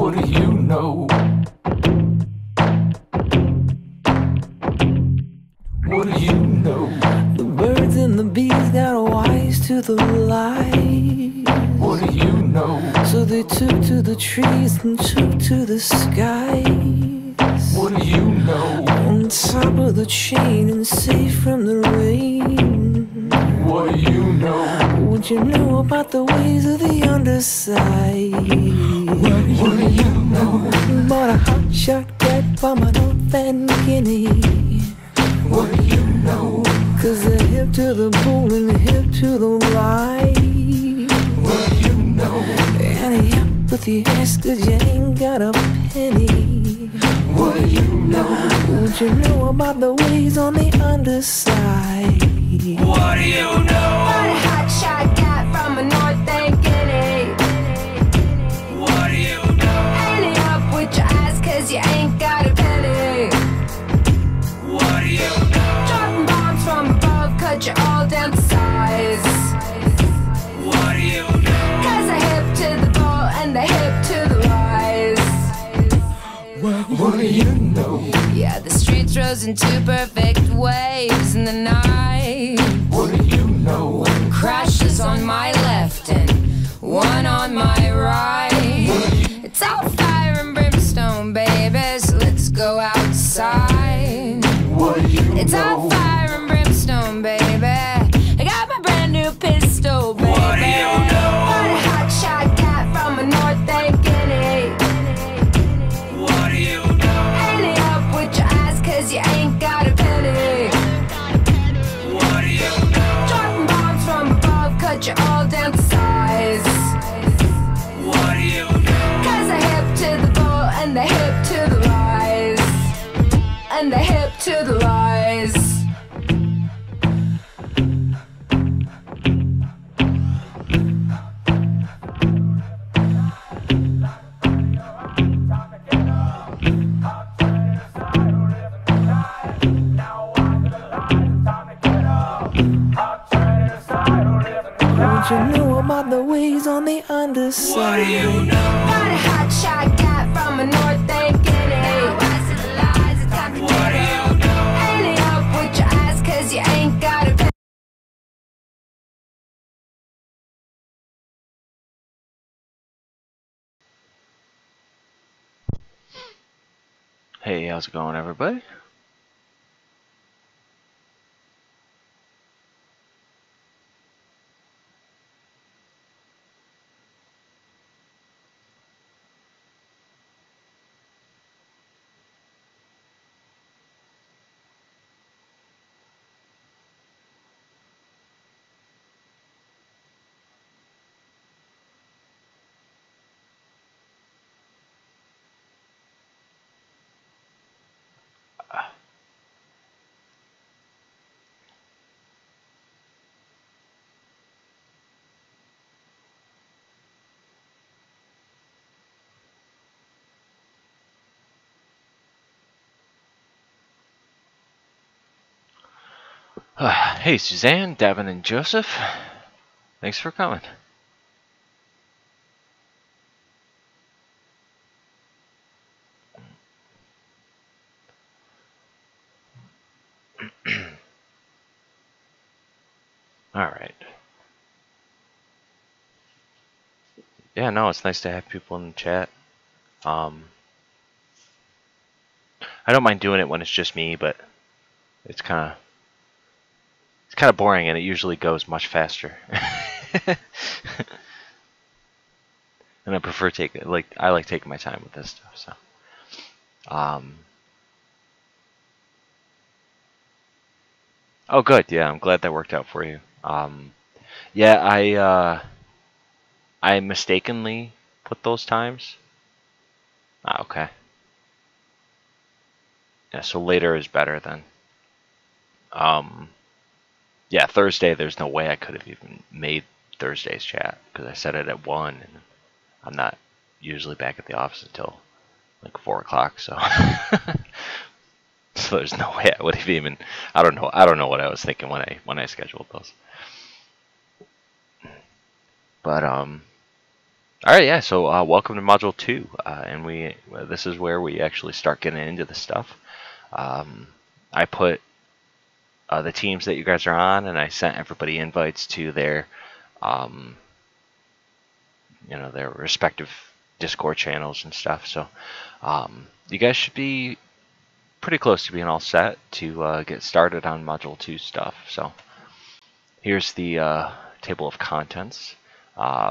What do you know? What do you know? The birds and the bees got wise to the light. What do you know? So they took to the trees and took to the skies. What do you know? On top of the chain and safe from the rain. What do you know? What you know about the ways of the underside? What do you know? Bought a hot shot cat from a North Van Guinea. What do you know? Cause they're hip to the bull and hip to the light. What do you know? And he up with your ass cause you ain't got a penny. What do you know? What you know about the ways on the underside? What do you know? Got a hot shot cat from a North Van Guinea. What do you know? Hang it up with your ass cause you ain't got a penny. What do you know? Dropping bombs from above, cut you all down to size. What do you know? Cause I hip to the ball and they hip to the rise. What do you know? Yeah, the streets rose in two perfect waves in the night. What do you know? Crashes on my left and one on my right. It's all fire and brimstone, baby, so let's go outside. What do you know? It's all fire and brimstone, baby. I got my brand new pistol, baby. What do you know? Got a hot shot cat from a North Van Guinea. What do you know? Hang it up with your ass cause you ain't got a penny. What do you know? Dropping bombs from above, cut you all down to size. What do you know? Cause I hip to the ball and they hip to the rise. And they hip to the rise. What you know about the ways on the underside? What do you know? Got a hot shot cat from a North Van Guinea. Rise to the lies, it's time to What do get you up. know? Hang it up with your ass cause you ain't got a penny. Hey, how's it going, everybody? Hey, Suzanne, Devin, and Joseph. Thanks for coming. Alright. Yeah, no, it's nice to have people in the chat. I don't mind doing it when it's just me, but it's kind of boring, and it usually goes much faster. And I prefer I like taking my time with this stuff. So, oh, good. Yeah, I'm glad that worked out for you. Yeah, I mistakenly put those times. Ah, okay. Yeah, so later is better then. Yeah, Thursday, there's no way I could have even made Thursday's chat because I set it at 1, and I'm not usually back at the office until like 4 o'clock, so so there's no way I would have even. I don't know what I was thinking when I scheduled those. But All right, yeah. So welcome to Module 2, and this is where we actually start getting into the stuff. I put the teams that you guys are on, and I sent everybody invites to their, um, their respective Discord channels and stuff. So you guys should be pretty close to being all set to get started on Module 2 stuff. So here's the table of contents.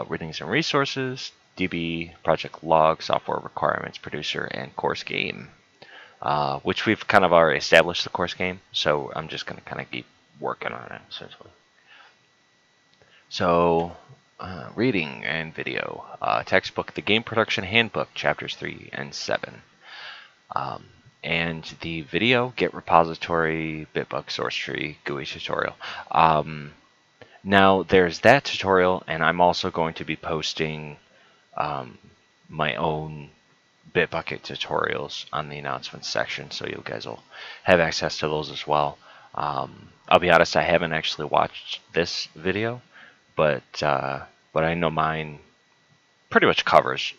Readings and resources, DB, project log, software requirements, producer, and course game, which we've kind of already established the course game, so I'm just going to kind of keep working on it, essentially. So, reading and video, textbook, the game production handbook, chapters 3 and 7. And the video, Git repository, Bitbucket source tree, GUI tutorial. Now, there's that tutorial, and I'm also going to be posting my own Bitbucket tutorials on the announcements section, so you guys will have access to those as well. I'll be honest, I haven't actually watched this video, but I know mine pretty much covers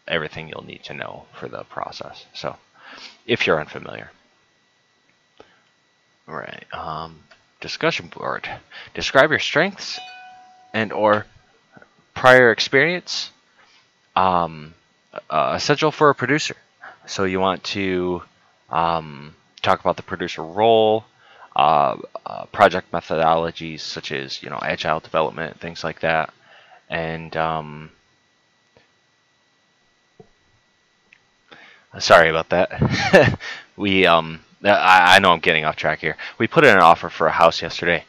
everything you'll need to know for the process. So, if you're unfamiliar. All right. Discussion board. Describe your strengths and or prior experience. Essential for a producer. So you want to talk about the producer role, project methodologies such as agile development, things like that, and sorry about that. I know I'm getting off track here. We put in an offer for a house yesterday,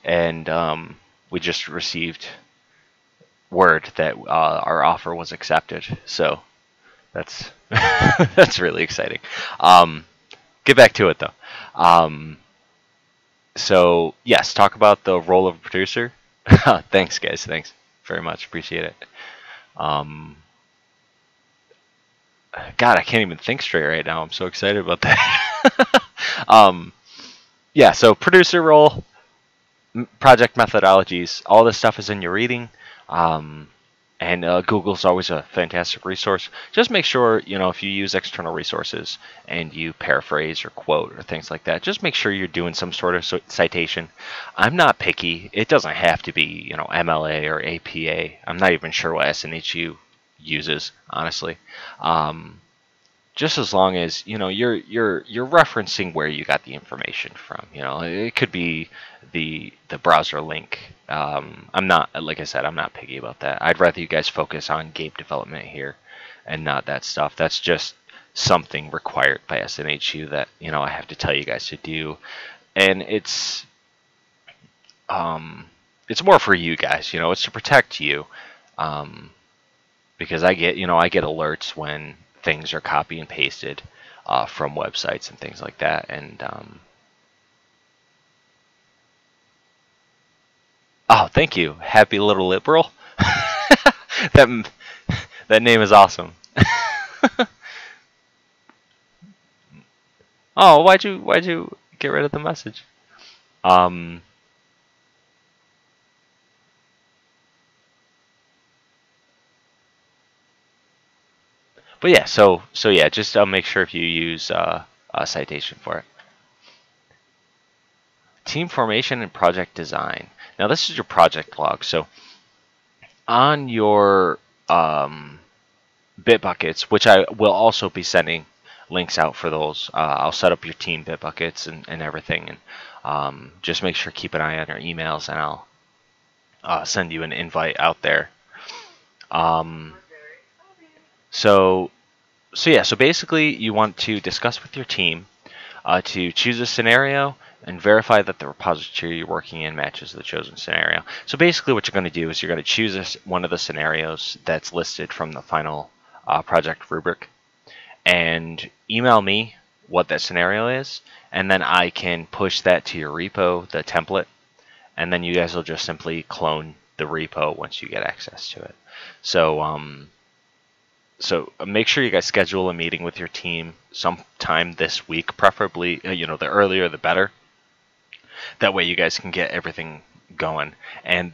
and we just received word that our offer was accepted. So that's that's really exciting. Get back to it though. So yes, talk about the role of a producer. Thanks, guys. Thanks very much. Appreciate it. God, I can't even think straight right now. I'm so excited about that. Yeah, so producer role, project methodologies, all this stuff is in your reading. And Google's always a fantastic resource. Just make sure, if you use external resources and you paraphrase or quote or things like that, just make sure you're doing some sort of citation. I'm not picky. It doesn't have to be, MLA or APA. I'm not even sure what SNHU uses, honestly. Just as long as you're referencing where you got the information from. It could be the browser link. I'm not, like I said, I'm not picky about that. I'd rather you guys focus on game development here and not that stuff. That's just something required by SNHU that I have to tell you guys to do, and it's more for you guys. It's to protect you, because I get alerts when things are copy and pasted from websites and things like that, and oh, thank you, Happy Little Liberal. that name is awesome. Oh, why'd you get rid of the message? But yeah, so yeah, just make sure if you use a citation for it. Team formation and project design. Now this is your project log. So on your Bitbuckets, which I will also be sending links out for those. I'll set up your team Bitbuckets and everything, and just make sure keep an eye on your emails, and I'll send you an invite out there. So basically you want to discuss with your team to choose a scenario and verify that the repository you're working in matches the chosen scenario. So basically what you're going to do is you're going to choose one of the scenarios that's listed from the final project rubric and email me what that scenario is, and then I can push that to your repo, the template, and then you guys will just simply clone the repo once you get access to it. So make sure you guys schedule a meeting with your team sometime this week, preferably, the earlier the better. That way you guys can get everything going. And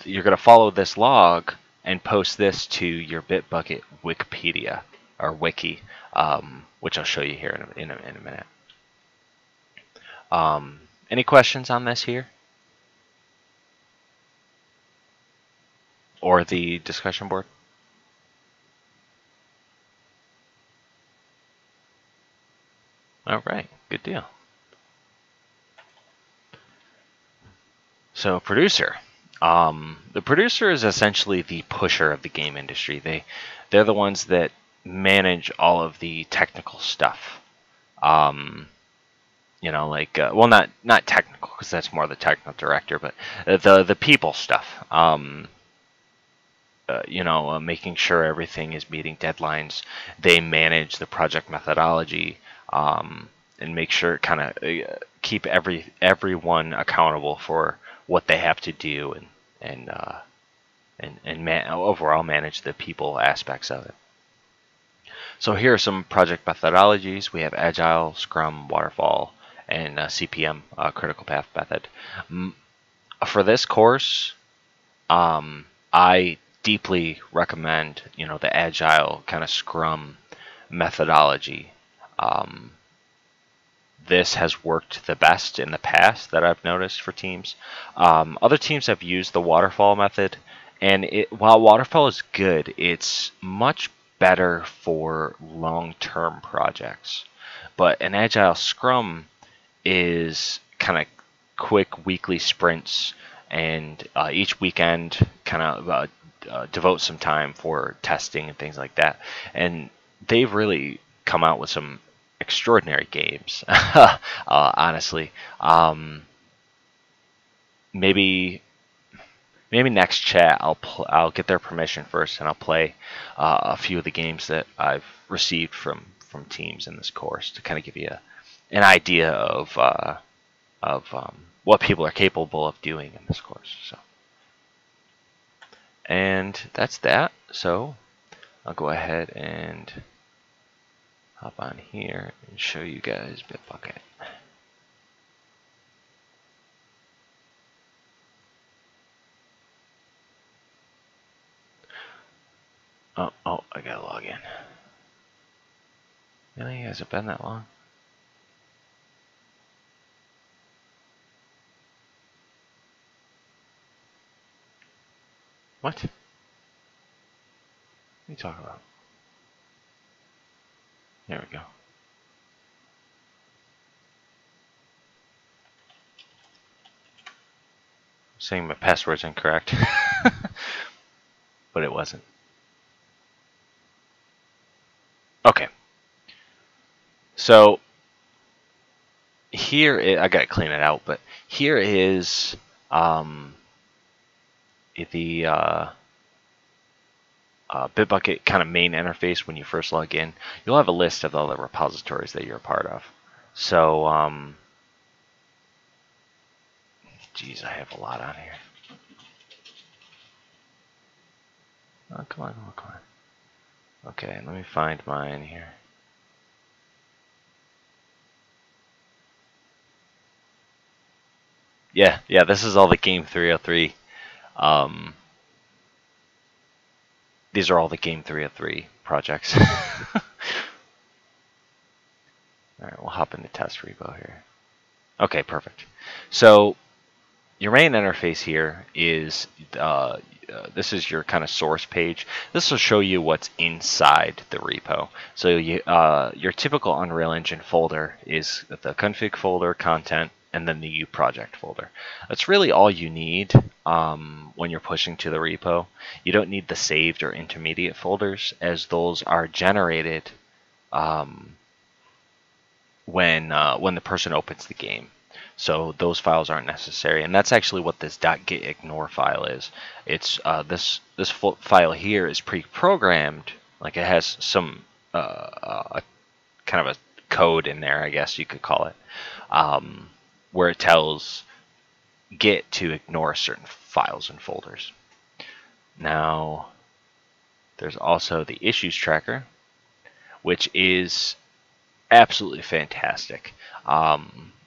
you're going to follow this log and post this to your Bitbucket Wikipedia or wiki, which I'll show you here in a minute. Any questions on this here? Or the discussion board? All right, good deal. So producer. The producer is essentially the pusher of the game industry. They're the ones that manage all of the technical stuff. You know, like well, not technical, because that's more the technical director, but the people stuff. You know, making sure everything is meeting deadlines. They manage the project methodology, and make sure kind of keep everyone accountable for what they have to do, and overall manage the people aspects of it. So here are some project methodologies. We have Agile, Scrum, Waterfall, and CPM, Critical Path Method. For this course, I deeply recommend, you know, the Agile kind of Scrum methodology. This has worked the best in the past that I've noticed for teams. Other teams have used the Waterfall method, and while Waterfall is good, it's much better for long-term projects. But an Agile Scrum is kind of quick weekly sprints, and each weekend kind of devote some time for testing and things like that. And they've really come out with some extraordinary games, honestly. Maybe next chat I'll get their permission first, and I'll play a few of the games that I've received from teams in this course to kind of give you an idea of what people are capable of doing in this course. So, and that's that. So I'll go ahead and hop on here and show you guys Bitbucket. Oh, I gotta log in. Really? Has it been that long? What? What are you talking about? There we go. Saying my password's incorrect. But it wasn't. Okay. So here I gotta clean it out, but here is the Bitbucket kind of main interface. When you first log in, you'll have a list of all the repositories that you're a part of. So, geez, I have a lot on here. Oh, come on. Okay, let me find mine here. Yeah, this is all the Game 303. These are all the Game 303 projects. Alright, we'll hop into test repo here. Okay, perfect. So your main interface here is this is your kind of source page. This will show you what's inside the repo. So your typical Unreal Engine folder is the config folder, content, and then the U project folder. That's really all you need when you're pushing to the repo. You don't need the saved or intermediate folders, as those are generated when the person opens the game. So those files aren't necessary, and that's actually what this .gitignore file is. It's this file here is pre-programmed, like it has some kind of a code in there, I guess you could call it, where it tells Git to ignore certain files and folders. Now, there's also the issues tracker, which is absolutely fantastic.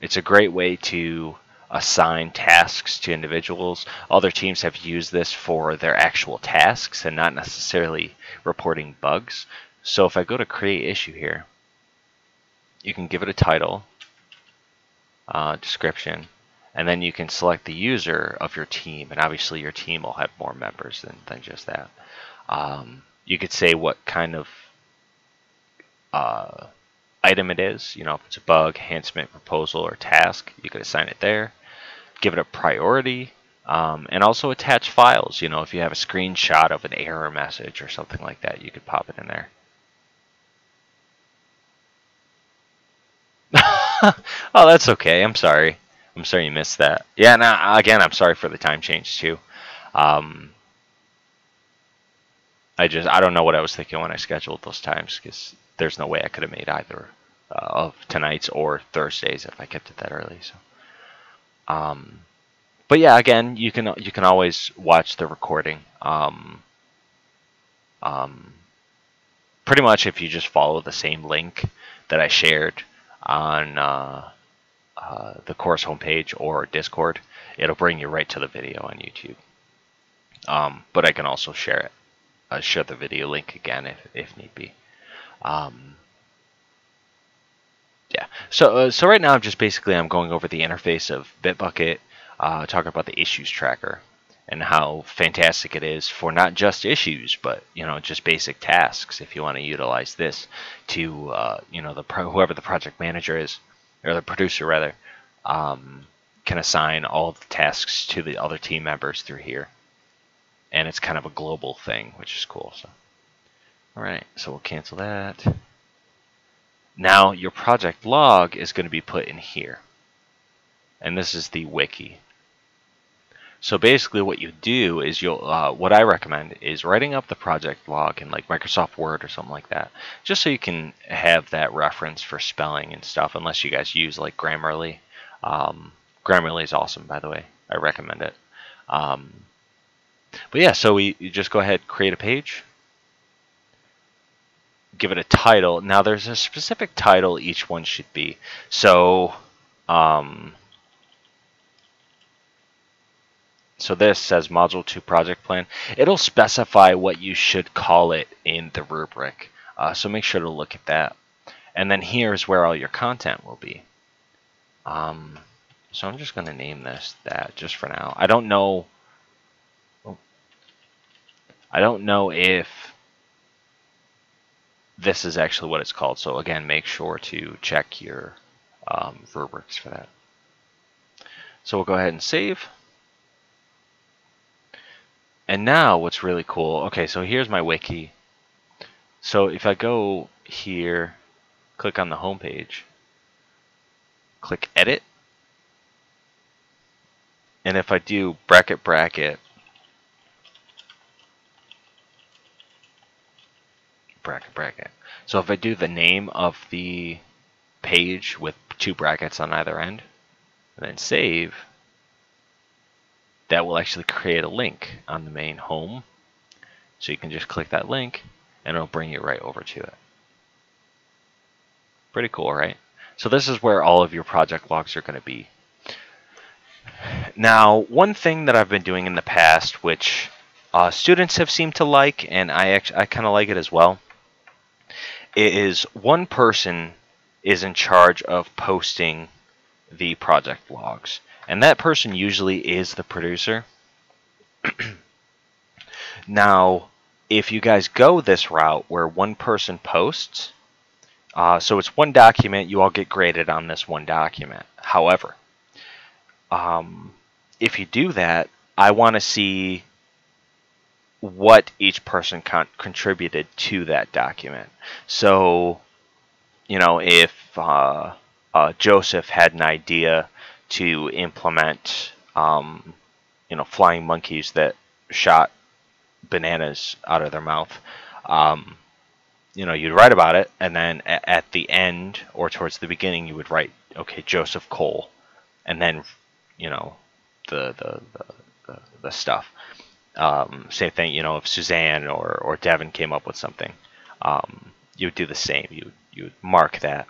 It's a great way to assign tasks to individuals. Other teams have used this for their actual tasks and not necessarily reporting bugs. So if I go to create issue here, you can give it a title, description, and then you can select the user of your team, and obviously your team will have more members than just that. You could say what kind of item it is. You know, if it's a bug, enhancement, proposal, or task, you could assign it there. Give it a priority, and also attach files. You know, if you have a screenshot of an error message or something like that, you could pop it in there. Oh, that's okay. I'm sorry. I'm sorry you missed that. Yeah, now again, I'm sorry for the time change too. I don't know what I was thinking when I scheduled those times, because there's no way I could have made either of tonight's or Thursdays if I kept it that early. So, but yeah, again, you can always watch the recording. Pretty much if you just follow the same link that I shared on the course homepage or Discord, it'll bring you right to the video on YouTube. But I can also share the video link again if need be. Yeah. So right now, I'm going over the interface of Bitbucket, talking about the issues tracker and how fantastic it is for not just issues, but just basic tasks. If you want to utilize this to whoever the project manager is, or the producer rather, can assign all the tasks to the other team members through here. And it's kind of a global thing, which is cool. So, all right, so we'll cancel that. Now your project log is going to be put in here, and this is the wiki. So basically, what you do is what I recommend is writing up the project log in like Microsoft Word or something like that, just so you can have that reference for spelling and stuff. Unless you guys use like Grammarly. Grammarly is awesome, by the way. I recommend it. But yeah, so you just go ahead, create a page, give it a title. Now there's a specific title each one should be. So, so this says Module 2 Project Plan. It'll specify what you should call it in the rubric. So make sure to look at that. And then here's where all your content will be. So I'm just going to name this that just for now. I don't know if this is actually what it's called. So again, make sure to check your rubrics for that. So we'll go ahead and save. And now what's really cool, okay, so here's my wiki. So if I go here, click on the home page, click edit, and if I do bracket, so if I do the name of the page with 2 brackets on either end, and then save, that will actually create a link on the main home. So you can just click that link and it'll bring you right over to it. Pretty cool, right? So this is where all of your project logs are going to be. Now, one thing that I've been doing in the past, which students have seemed to like, and I kind of like it as well, is one person is in charge of posting the project logs. And that person usually is the producer. Now, if you guys go this route where one person posts, so it's one document, you all get graded on this one document. However, if you do that, I want to see what each person contributed to that document. So, if Joseph had an idea to implement, flying monkeys that shot bananas out of their mouth, you'd write about it, and then at the end or towards the beginning, you would write, okay, Joseph Cole, and then, the stuff. Same thing, if Suzanne or Devin came up with something, you would do the same. You would mark that,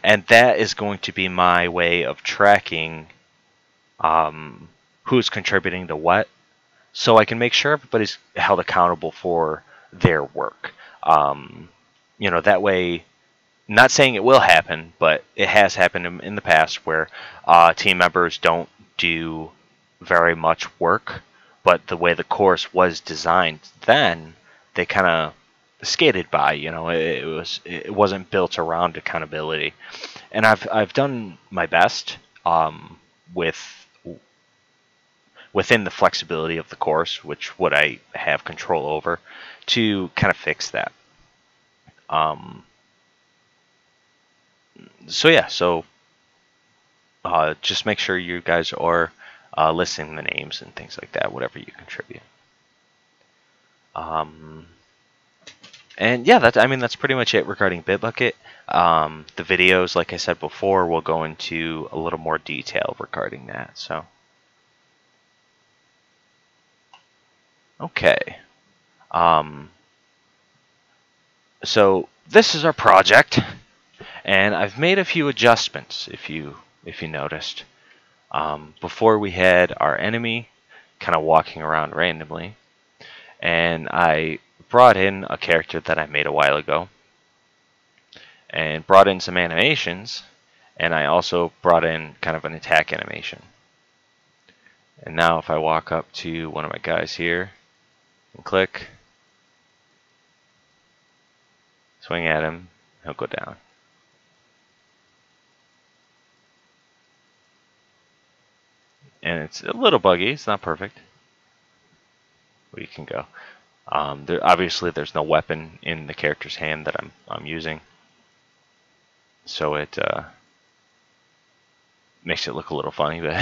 and that is going to be my way of tracking who's contributing to what, so I can make sure everybody's held accountable for their work. That way, not saying it will happen, but it has happened in the past where team members don't do very much work, but the way the course was designed then, they kind of skated by. It wasn't built around accountability, and I've done my best with within the flexibility of the course, which what I have control over, to kind of fix that. So just make sure you guys are listing the names and things like that, whatever you contribute. And yeah, that's pretty much it regarding Bitbucket. The videos, like I said before, will go into a little more detail regarding that. So, okay. So this is our project, and I've made a few adjustments. If you noticed, before we had our enemy kind of walking around randomly, and I brought in a character that I made a while ago, and brought in some animations, and I also brought in kind of an attack animation. And now if I walk up to one of my guys here and click, swing at him, he'll go down. And it's a little buggy, it's not perfect. But you can go. Obviously there's no weapon in the character's hand that I'm using, so it makes it look a little funny, but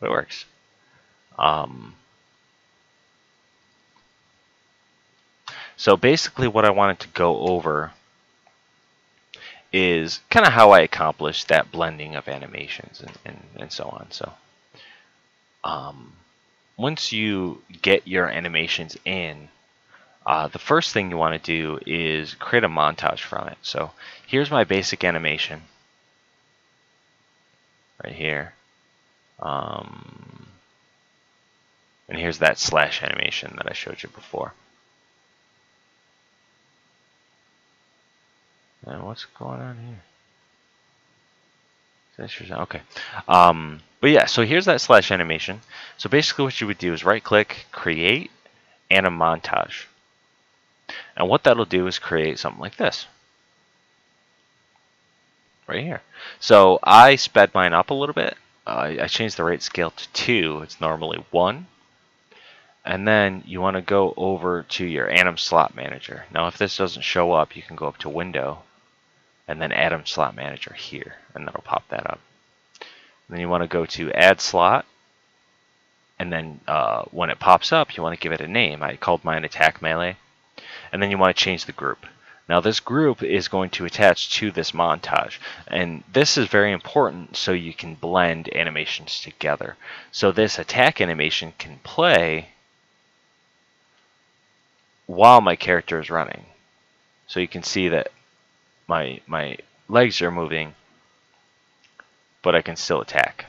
it works. So basically what I wanted to go over is kind of how I accomplished that blending of animations and so on. So once you get your animations in, the first thing you want to do is create a montage from it. So here's my basic animation right here. And here's that slash animation that I showed you before. And what's going on here? Okay. But yeah, so here's that slash animation. So basically what you would do is right click, create, and a montage. And what that'll do is create something like this. Right here. So I sped mine up a little bit. I changed the rate scale to 2. It's normally 1. And then you want to go over to your Atom Slot Manager. Now if this doesn't show up, you can go up to Window, and then Atom Slot Manager here, and that'll pop that up. And then you want to go to Add Slot, and then when it pops up, you want to give it a name. I called mine Attack Melee. And then you want to change the group. Now this group is going to attach to this montage, and this is very important so you can blend animations together. So this attack animation can play while my character is running. So you can see that my legs are moving, but I can still attack.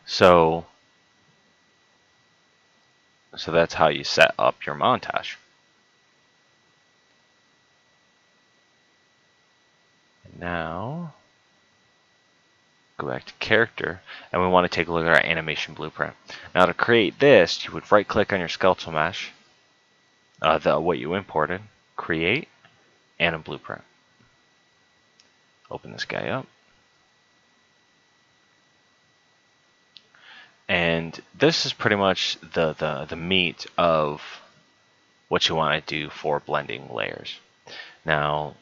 So that's how you set up your montage. And now go back to character, and we want to take a look at our animation blueprint. Now to create this, you would right click on your skeletal mesh, what you imported, create, and a blueprint. Open this guy up. And this is pretty much the meat of what you want to do for blending layers. Now,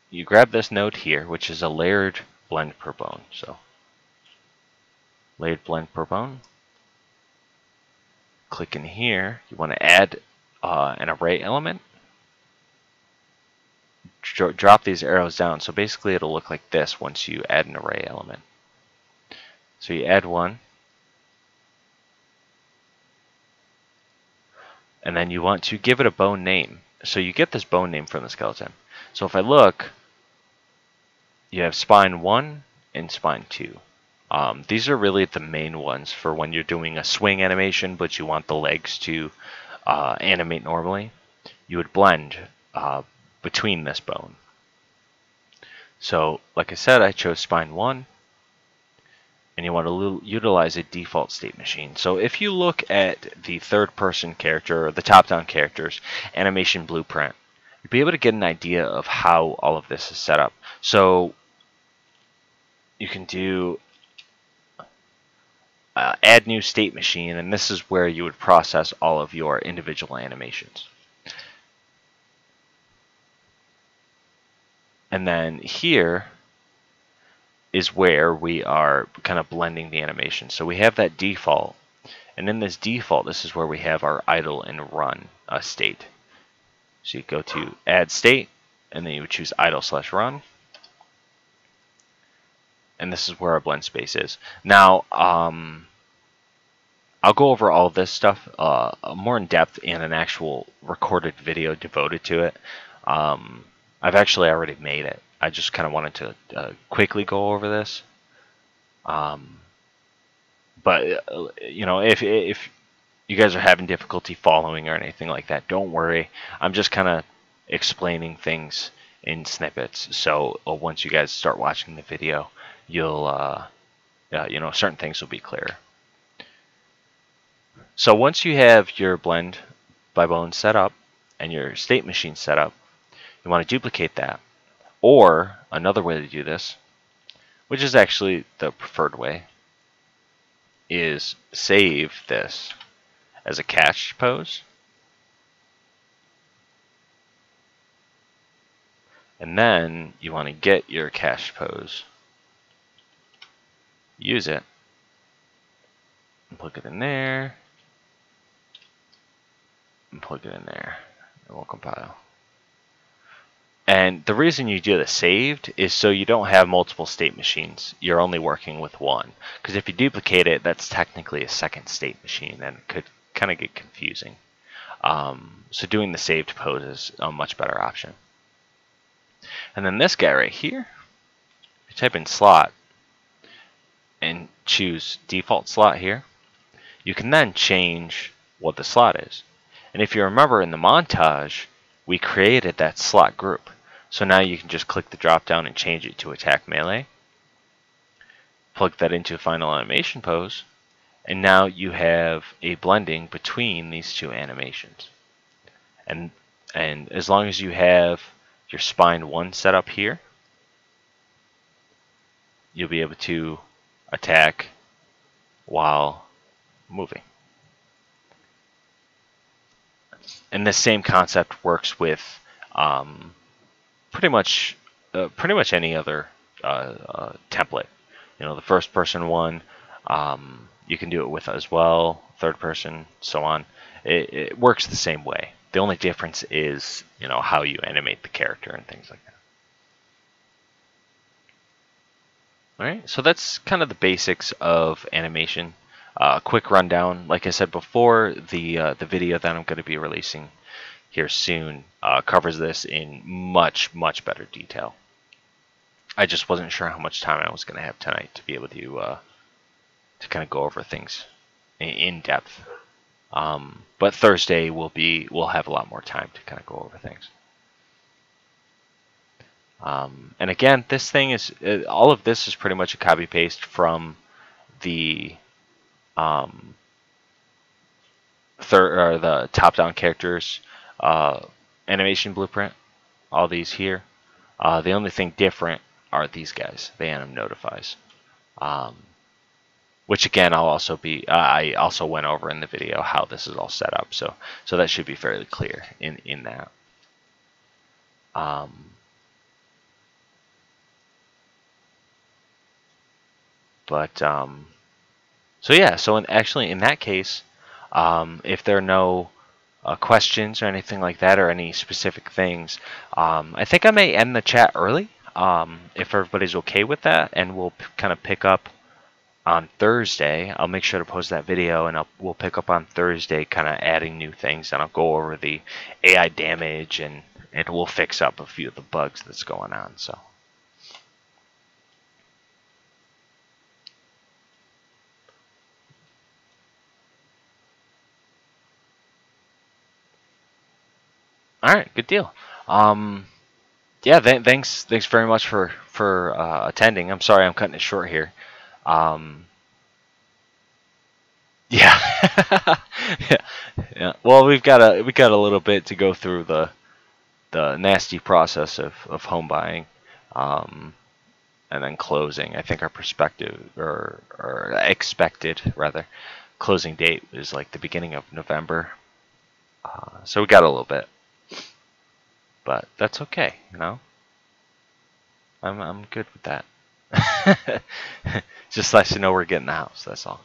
you grab this node here, which is a layered blend per bone. So, layered blend per bone. Click in here. You want to add an array element. Drop these arrows down. So basically, it'll look like this once you add an array element. So you add one, and then you want to give it a bone name. so you get this bone name from the skeleton. So if I look, you have spine 1 and spine 2. These are really the main ones for when you're doing a swing animation, but you want the legs to animate normally. You would blend between this bone. So, like I said, I chose spine 1, and you want to utilize a default state machine. So if you look at the third-person character, or the top-down character's animation blueprint, you'll be able to get an idea of how all of this is set up. So you can do add new state machine, and this is where you would process all of your individual animations. And then here is where we are kind of blending the animation. So we have that default, and in this default, this is where we have our idle and run state. So you go to add state, and then you would choose idle/run, and this is where our blend space is. Now, I'll go over all this stuff more in depth in an actual recorded video devoted to it. I've actually already made it. I just kind of wanted to quickly go over this. But you know, if you guys are having difficulty following or anything like that, don't worry. I'm just kind of explaining things in snippets. So once you guys start watching the video, you'll you know, certain things will be clearer. So once you have your blend by bone set up and your state machine set up, you want to duplicate that. Or another way to do this, which is actually the preferred way, is save this as a cache pose. And then you want to get your cache pose, use it, and plug it in there, and plug it in there, and we'll compile. And the reason you do the saved is so you don't have multiple state machines. You're only working with one. Because if you duplicate it, that's technically a second state machine, and it could kind of get confusing. So doing the saved pose is a much better option. And then this guy right here, you type in slot and choose default slot here. You can then change what the slot is. And if you remember in the montage, we created that slot group. So now you can just click the drop down and change it to attack melee. Plug that into final animation pose. And now you have a blending between these two animations. And as long as you have your spine 1 set up here, you'll be able to attack while moving. And this same concept works with pretty much any other template. You know, the first person one, you can do it with as well, third person, so on. It works the same way. The only difference is, you know, how you animate the character and things like that. All right, so that's kind of the basics of animation. Quick rundown. Like I said before, the video that I'm going to be releasing here soon covers this in much better detail. I just wasn't sure how much time I was going to have tonight to be able to kind of go over things in depth. But Thursday we'll have a lot more time to kind of go over things. And again, this thing is all of this is pretty much a copy paste from the the top-down characters animation blueprint. All these here. The only thing different are these guys, the anim notifies, which again I also went over in the video how this is all set up. So that should be fairly clear in that. So yeah, so actually in that case, if there are no questions or anything like that, or any specific things, I think I may end the chat early, if everybody's okay with that, and we'll kind of pick up on Thursday, I'll make sure to post that video, and we'll pick up on Thursday, kind of adding new things, and I'll go over the AI damage, and we'll fix up a few of the bugs that's going on. So. All right, good deal. Yeah, thanks very much for attending. I'm sorry I'm cutting it short here. Yeah. Yeah. Yeah. Well, we got a little bit to go through the nasty process of home buying, and then closing. I think our perspective or expected rather closing date is like the beginning of November. So we got a little bit, but that's okay. I'm good with that. Just lets you know we're getting the house. That's all.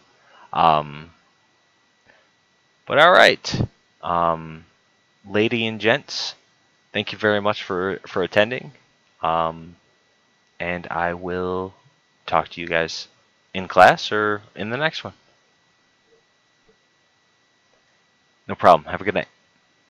But all right, lady and gents, thank you very much for attending. And I will talk to you guys in class or in the next one. No problem. Have a good night.